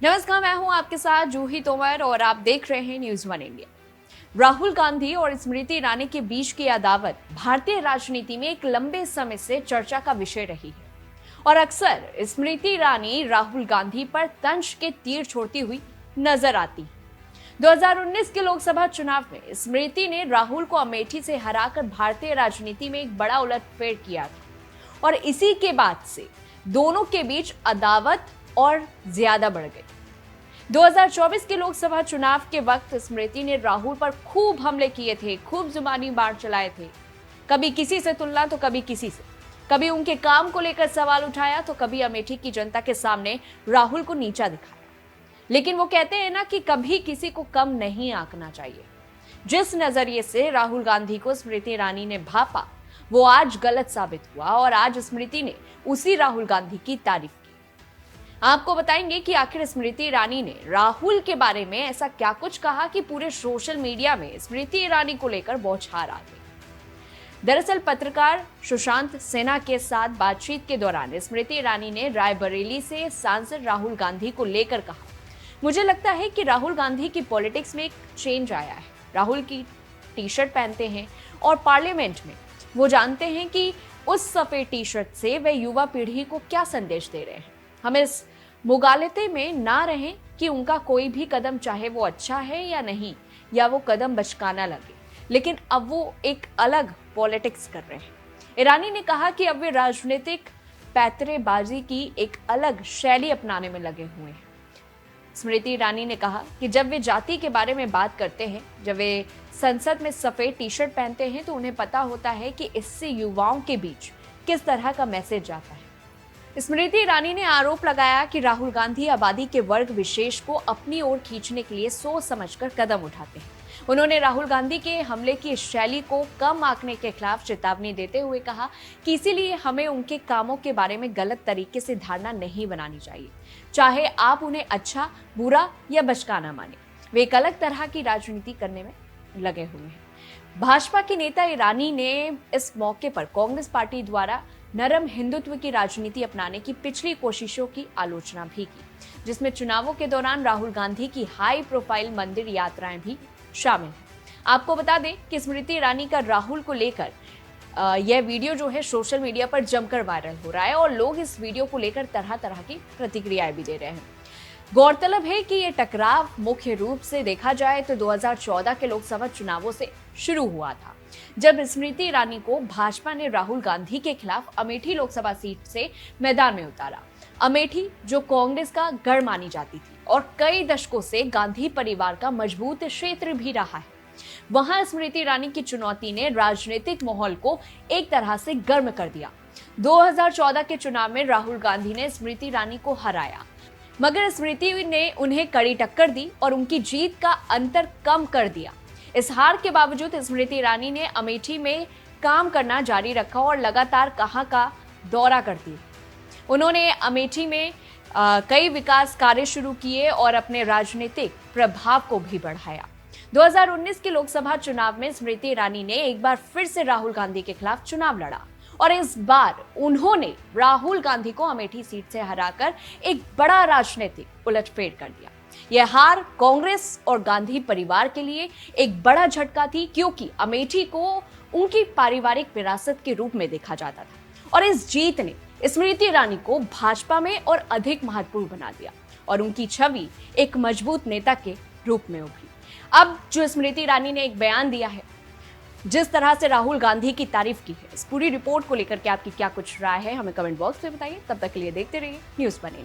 नमस्कार, मैं हूं आपके साथ जूही तोमर और आप देख रहे हैं news one India. Rahul Gandhi और स्मृति ईरानी के बीच की अदावत भारतीय राजनीति में एक लंबे समय से चर्चा का विषय रही है और अक्सर स्मृति ईरानी राहुल गांधी पर तंज के तीर छोड़ती हुई नजर आती। 2019 के लोकसभा चुनाव में स्मृति ने राहुल को अमेठी से हराकर भारतीय राजनीति में एक बड़ा उलटफेर किया था और इसी के बाद से दोनों के बीच अदावत और ज्यादा बढ़ गई। 2024 के लोकसभा चुनाव के वक्त स्मृति ने राहुल पर खूब हमले किए थे, खूब जुबानी बाढ़ चलाए थे। कभी किसी से तुलना तो कभी किसी से, कभी उनके काम को लेकर सवाल उठाया तो कभी अमेठी की जनता के सामने राहुल को नीचा दिखाया। लेकिन वो कहते हैं ना कि कभी किसी को कम नहीं आंकना चाहिए। जिस नजरिए से राहुल गांधी को स्मृति ईरानी ने भापा वो आज गलत साबित हुआ और आज स्मृति ने उसी राहुल गांधी की तारीफ की। आपको बताएंगे कि आखिर स्मृति ईरानी ने राहुल के बारे में ऐसा क्या कुछ कहा कि पूरे सोशल मीडिया में स्मृति ईरानी को लेकर बौछार आ गई। दरअसल पत्रकार सुशांत सिन्हा के साथ बातचीत के दौरान स्मृति ईरानी ने रायबरेली से सांसद राहुल गांधी को लेकर कहा, मुझे लगता है कि राहुल गांधी की पॉलिटिक्स में एक चेंज आया है। राहुल की टी शर्ट पहनते हैं और पार्लियामेंट में वो जानते हैं कि उस सफेद टी शर्ट से वे युवा पीढ़ी को क्या संदेश दे रहे हैं। हम इस मुगालते में ना रहें कि उनका कोई भी कदम, चाहे वो अच्छा है या नहीं, या वो कदम बचकाना लगे, लेकिन अब वो एक अलग पॉलिटिक्स कर रहे हैं। ईरानी ने कहा कि अब वे राजनीतिक पैतरेबाजी की एक अलग शैली अपनाने में लगे हुए हैं। स्मृति ईरानी ने कहा कि जब वे जाति के बारे में बात करते हैं, जब वे संसद में सफेद टी शर्ट पहनते हैं, तो उन्हें पता होता है कि इससे युवाओं के बीच किस तरह का मैसेज जाता है। स्मृति ईरानी ने आरोप लगाया कि राहुल गांधी आबादी के वर्ग विशेष को अपनी ओर खींचने के लिए सोच समझकर कदम उठाते हैं। उन्होंने राहुल गांधी के हमले की शैली को कम आंकने के खिलाफ चेतावनी देते हुए कहा कि इसीलिए हमें उनके कामों के बारे में गलत तरीके से धारणा नहीं बनानी चाहिए, चाहे आप उन्हें अच्छा, बुरा या बचकाना माने। वे एक अलग तरह की राजनीति करने में लगे हुए हैं। भाजपा की नेता ईरानी ने इस मौके पर कांग्रेस पार्टी द्वारा नरम हिंदुत्व की राजनीति अपनाने की पिछली कोशिशों की आलोचना भी की, जिसमें चुनावों के दौरान राहुल गांधी की हाई प्रोफाइल मंदिर यात्राएं भी शामिल हैं। आपको बता दें कि स्मृति ईरानी का राहुल को लेकर यह वीडियो जो है सोशल मीडिया पर जमकर वायरल हो रहा है और लोग इस वीडियो को लेकर तरह तरह की प्रतिक्रियाएं भी दे रहे हैं। गौरतलब है कि यह टकराव मुख्य रूप से देखा जाए तो 2014 के लोकसभा चुनावों से शुरू हुआ था, जब स्मृति ईरानी को भाजपा ने राहुल गांधी के खिलाफ अमेठी लोकसभा सीट से मैदान में उतारा। अमेठी जो कांग्रेस का गढ़ मानी जाती थी और कई दशकों से गांधी परिवार का मजबूत क्षेत्र भी रहा है, वहां स्मृति ईरानी की चुनौती ने राजनीतिक माहौल को एक तरह से गर्म कर दिया। 2014 के चुनाव में राहुल गांधी ने स्मृति ईरानी को हराया, मगर स्मृति ने उन्हें कड़ी टक्कर दी और उनकी जीत का अंतर कम कर दिया। इस हार के बावजूद स्मृति ईरानी ने अमेठी में काम करना जारी रखा और लगातार कहां का दौरा करती। उन्होंने अमेठी में कई विकास कार्य शुरू किए और अपने राजनीतिक प्रभाव को भी बढ़ाया। 2019 के लोकसभा चुनाव में स्मृति ईरानी ने एक बार फिर से राहुल गांधी के खिलाफ चुनाव लड़ा और इस बार उन्होंने राहुल गांधी को अमेठी सीट से हराकर एक बड़ा राजनीतिक उलटफेर कर दिया। यह हार कांग्रेस और गांधी परिवार के लिए एक बड़ा झटका थी, क्योंकि अमेठी को उनकी पारिवारिक विरासत के रूप में देखा जाता था और इस जीत ने स्मृति ईरानी को भाजपा में और अधिक महत्वपूर्ण बना दिया और उनकी छवि एक मजबूत नेता के रूप में उभरी। अब जो स्मृति ईरानी ने एक बयान दिया है, जिस तरह से राहुल गांधी की तारीफ की है, इस पूरी रिपोर्ट को लेकर के आपकी क्या कुछ राय है, हमें कमेंट बॉक्स में बताइए। तब तक के लिए देखते रहिए न्यूज़ वन इंडिया।